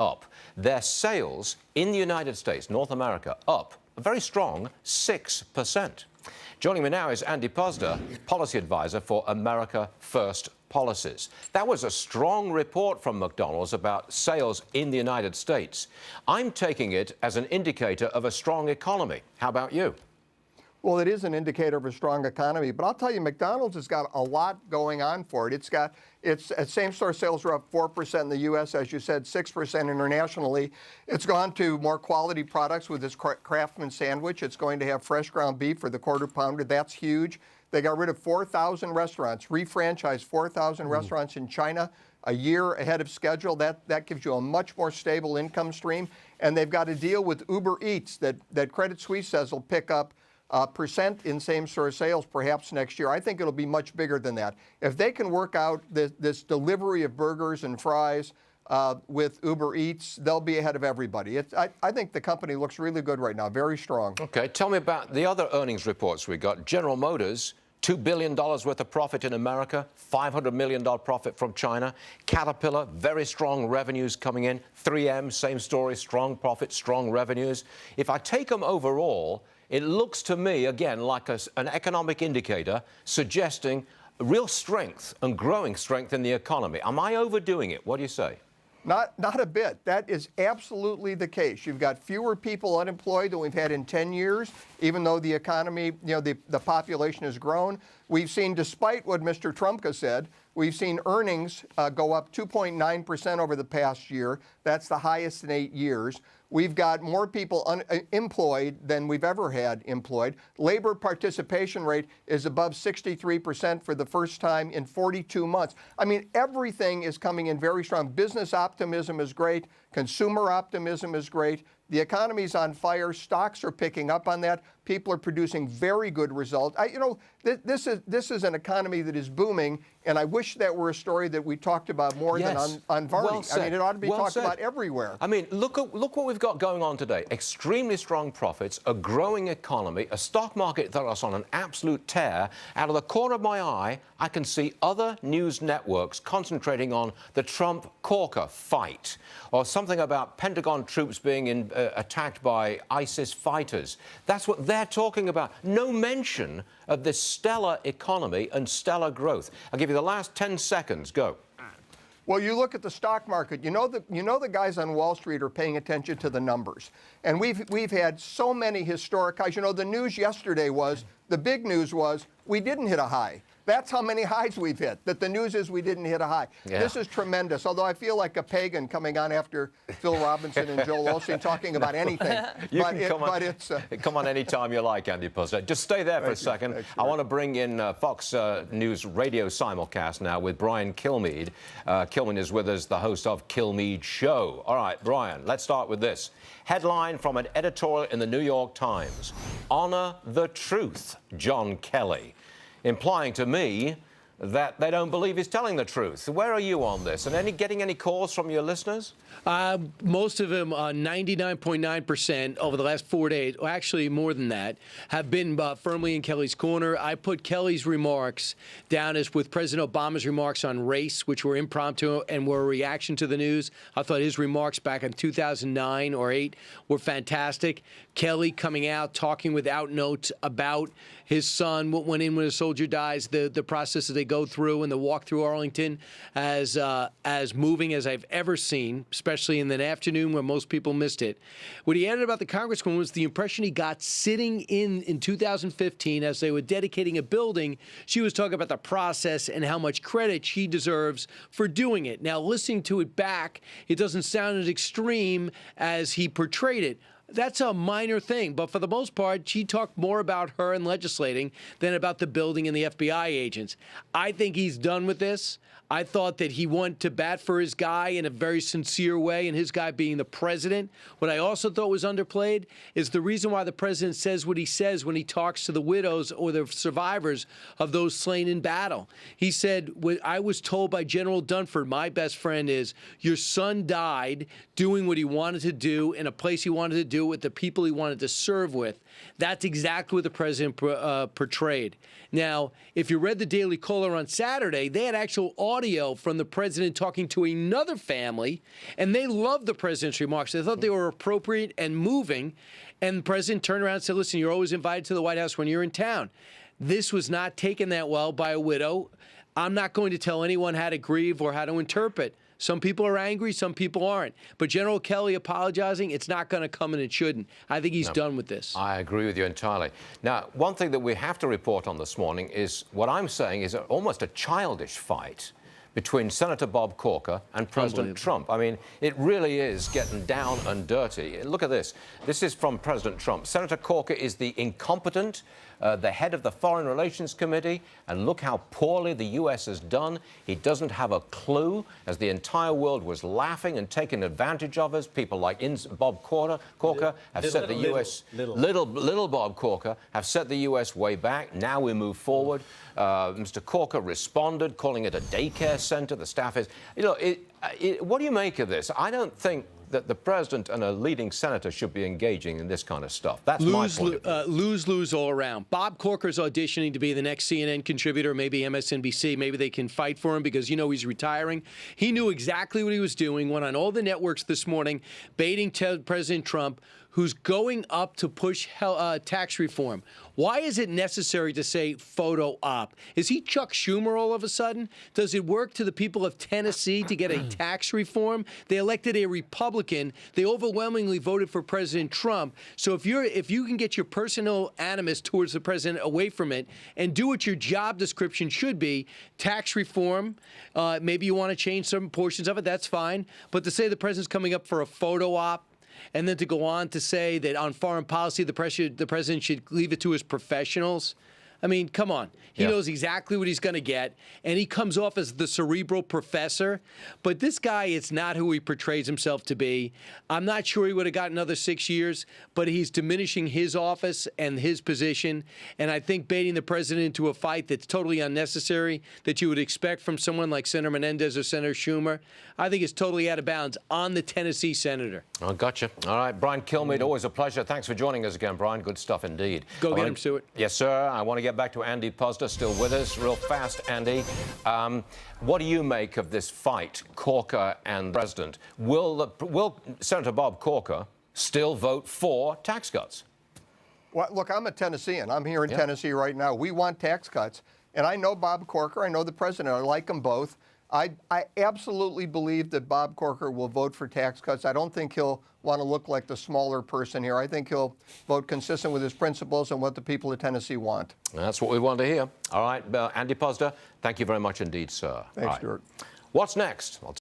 up. Their sales in the United States, North America, up a very strong 6%. Joining me now is Andy Puzder, policy advisor for America First Policies. That was a strong report from McDonald's about sales in the United States. I'm taking it as an indicator of a strong economy. How about you? Well, it is an indicator of a strong economy, but I'll tell you, McDonald's has got a lot going on for it. Its same-store sales are up 4% in the U.S., as you said, 6% internationally. It's gone to more quality products with its Craftsman sandwich. It's going to have fresh ground beef for the quarter pounder. That's huge. They got rid of 4,000 restaurants, refranchised 4,000 restaurants in China a year ahead of schedule. That gives you a much more stable income stream. And they've got a deal with Uber Eats that Credit Suisse says will pick up percent in same-store sales perhaps next year. I think it'll be much bigger than that. If they can work out this delivery of burgers and fries with Uber Eats, they'll be ahead of everybody. I think the company looks really good right now, very strong. Okay, tell me about the other earnings reports we got. General Motors, $2 billion worth of profit in America, $500 million profit from China. Caterpillar, very strong revenues coming in. 3M, same story, strong profit, strong revenues. If I take them overall, it looks to me, again, like an economic indicator suggesting real strength and growing strength in the economy. Am I overdoing it? What do you say? Not a bit. That is absolutely the case. You've got fewer people unemployed than we've had in 10 years, even though the economy, the population has grown. We've seen, despite what Mr. Trump has said, we've seen earnings go up 2.9% over the past year. That's the highest in 8 years. We've got more people employed than we've ever had employed. Labor participation rate is above 63% for the first time in 42 months. I mean, everything is coming in very strong. Business optimism is great. Consumer optimism is great. The economy's on fire. Stocks are picking up on that. People are producing very good results. This is an economy that is booming, and I wish that were a story that we talked about more than on Varney. Well said. I mean, it ought to be Well talked said. about everywhere. I mean, look what we've got going on today. Extremely strong profits, a growing economy, a stock market that is on an absolute tear. Out of the corner of my eye, I can see other news networks concentrating on the Trump-Corker fight, or something about Pentagon troops being attacked by ISIS fighters. That's what they're talking about. No mention of this stellar economy and stellar growth. I'll give you the last 10 seconds. Go. Well, you look at the stock market. You know the guys on Wall Street are paying attention to the numbers, and we've had so many historic highs. You know, the news yesterday was, the big news was, we didn't hit a high. That's how many highs we've hit, that the news is we didn't hit a high. Yeah. This is tremendous, although I feel like a pagan coming on after Phil Robinson and Joel Osteen talking about anything. Come on anytime you like, Andy Puzder. Just stay there for a second. Sure. I want to bring in Fox News radio simulcast now with Brian Kilmeade. Kilmeade is with us, the host of Kilmeade Show. All right, Brian, let's start with this. Headline from an editorial in the New York Times. Honor the truth, John Kelly. Implying to me that they don't believe he's telling the truth. Where are you on this? And getting any calls from your listeners? Most of them, 99.9% over the last 4 days, or actually more than that, have been firmly in Kelly's corner. I put Kelly's remarks down as with President Obama's remarks on race, which were impromptu and were a reaction to the news. I thought his remarks back in 2009 or 8 were fantastic. Kelly coming out, talking without notes about his son, what went in when a soldier dies, the process that they go through, and the walk through Arlington as moving as I've ever seen, especially in the afternoon where most people missed it. What he added about the congresswoman was the impression he got sitting in 2015 as they were dedicating a building. She was talking about the process and how much credit she deserves for doing it. Now, listening to it back, it doesn't sound as extreme as he portrayed it. That's a minor thing, but for the most part, she talked more about her and legislating than about the building and the FBI agents. I think he's done with this. I thought that he went to bat for his guy in a very sincere way, and his guy being the president. What I also thought was underplayed is the reason why the president says what he says when he talks to the widows or the survivors of those slain in battle. He said, I was told by General Dunford, my best friend, is your son died doing what he wanted to do in a place he wanted to do do with the people he wanted to serve with. That's exactly what the president portrayed. Now, if you read the Daily Caller on Saturday, they had actual audio from the president talking to another family, and they loved the president's remarks. They thought they were appropriate and moving, and the president turned around and said, listen, you're always invited to the White House when you're in town. This was not taken that well by a widow. I'm not going to tell anyone how to grieve or how to interpret. Some people are angry, some people aren't. But General Kelly apologizing, it's not going to come, and it shouldn't. I think he's done with this. I agree with you entirely. Now, one thing that we have to report on this morning is what I'm saying is almost a childish fight between Senator Bob Corker and President Trump. I mean, it really is getting down and dirty. Look at this. This is from President Trump. Senator Corker is the incompetent, the head of the Foreign Relations Committee, and look how poorly the U.S. has done. He doesn't have a clue, as the entire world was laughing and taking advantage of us. People like Bob Corker have set the U.S. Little Bob Corker have set the U.S. way back. Now we move forward. Mr. Corker responded, calling it a daycare center. The staff is, you know, what do you make of this? I don't think that the president and a leading senator should be engaging in this kind of stuff. That's my point of view. Lose all around. Bob Corker's auditioning to be the next CNN contributor, maybe MSNBC. Maybe they can fight for him because, you know, he's retiring. He knew exactly what he was doing, went on all the networks this morning, baiting President Trump, who's going up to push tax reform. Why is it necessary to say photo op? Is he Chuck Schumer all of a sudden? Does it work to the people of Tennessee to get a tax reform? They elected a Republican. They overwhelmingly voted for President Trump. So if you can get your personal animus towards the president away from it and do what your job description should be, tax reform, maybe you want to change some portions of it, that's fine. But to say the president's coming up for a photo op, and then to go on to say that on foreign policy, the president should leave it to his professionals. I mean, come on. He knows exactly what he's going to get, and he comes off as the cerebral professor. But this guy is not who he portrays himself to be. I'm not sure he would have got another 6 years, but he's diminishing his office and his position. And I think baiting the president into a fight that's totally unnecessary, that you would expect from someone like Senator Menendez or Senator Schumer, I think is totally out of bounds on the Tennessee senator. Oh, gotcha. All right, Brian Kilmeade, always a pleasure. Thanks for joining us again, Brian. Good stuff indeed. Go get him, Stuart. Yes, sir. I want to get back to Andy Puzder, still with us. Real fast, Andy. What do you make of this fight, Corker and the president? Will Senator Bob Corker still vote for tax cuts? Well, look, I'm a Tennessean. I'm here in Tennessee right now. We want tax cuts. And I know Bob Corker. I know the president. I like them both. I absolutely believe that Bob Corker will vote for tax cuts. I don't think he'll want to look like the smaller person here. I think he'll vote consistent with his principles and what the people of Tennessee want. That's what we want to hear. All right, Andy Puzder, thank you very much indeed, sir. Thanks, Stuart. What's next? I'll